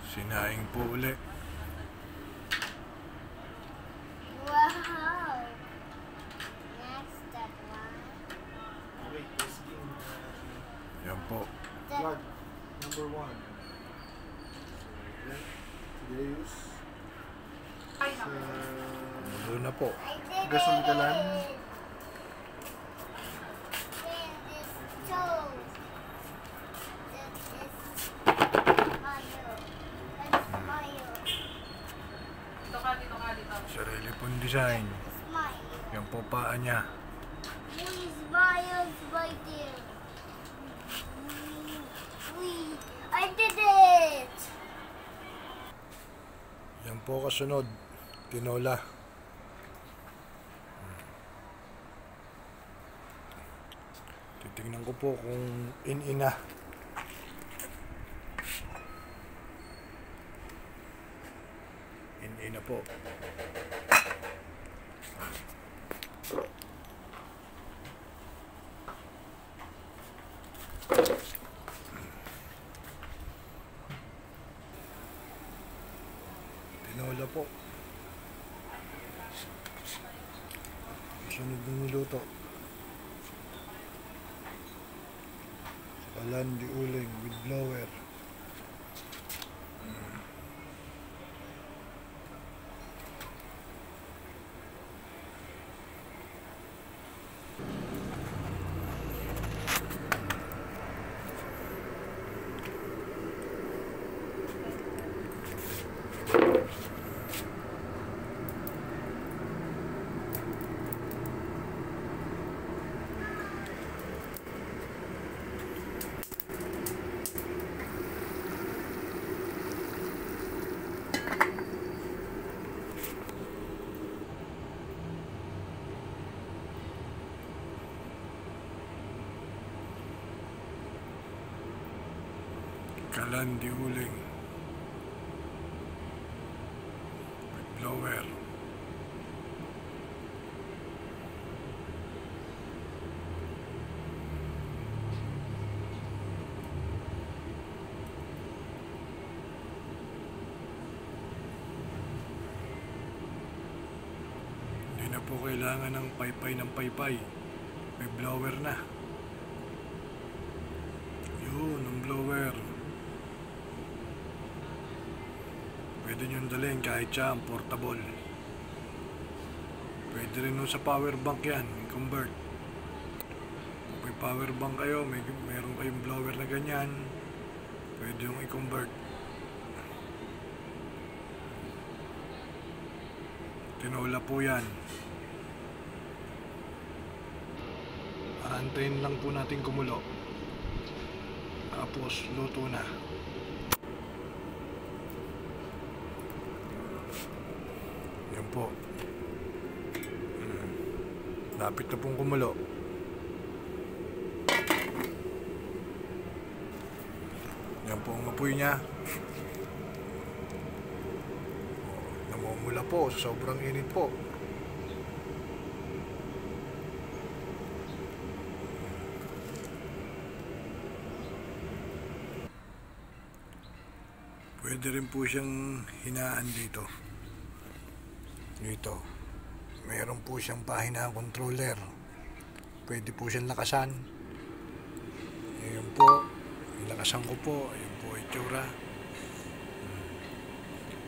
Sinaing po uli. Wow! Next, that one. Wait, testing. Yan po. Plug number 1. Deus. Mulo na po. I did Gasol ka lang. it! Then this stove. That is Mayo. That's Mayo. Dito ka. Sarili pong design. It's Mayo. Yan po paa niya. Who's Mayo's right there? I did it! Yan po kasunod. Tinola. Titignan ko po kung in-ina. In-ina po. Tinola po. Sunod ng niluto. Kalan di uling with blower. Kalan di uling with blower. Hindi na po kailangan ng paypay ng paypay. May blower na. Yun, ang blower. Pwede nyo dalhin kahit siya ang portable. Pwede rin nun sa power bank yan, i-convert. Kung may power bank kayo, meron kayong blower na ganyan, pwede yung i-convert. Tinola po yan. Aantayin lang po natin kumulo. Tapos luto na. Yan po. Lapit na pong kumulo. Yan po ang apoy niya. Namumula po sa sobrang init po. Pwede rin po siyang hinaan dito. Dito. Meron po siyang pahinahang controller. Pwede po siyang lakasan. Ayan po. Nilakasan ko po. Ayan po itsura.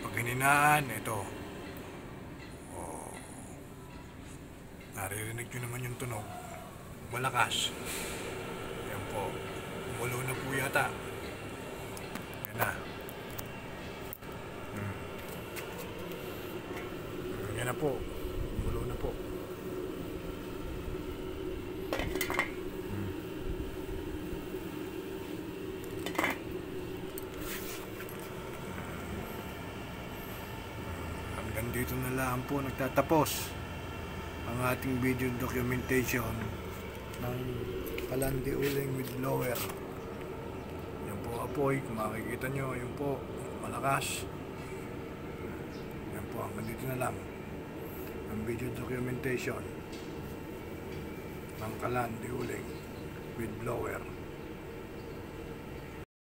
Pag hininaan, ito. Oh. Naririnig nyo naman yung tunog. Malakas. Ayan po. Umulo na po yata. Ayan na. Ayan na po. Umulo na po. Hanggang dito na lang po nagtatapos ang ating video documentation ng Kalan di uling with blower. Yan po apoy, kung makikita nyo, yun po, malakas. Yan po, hanggang dito na lang ang video documentation ng Kalan di uling with blower.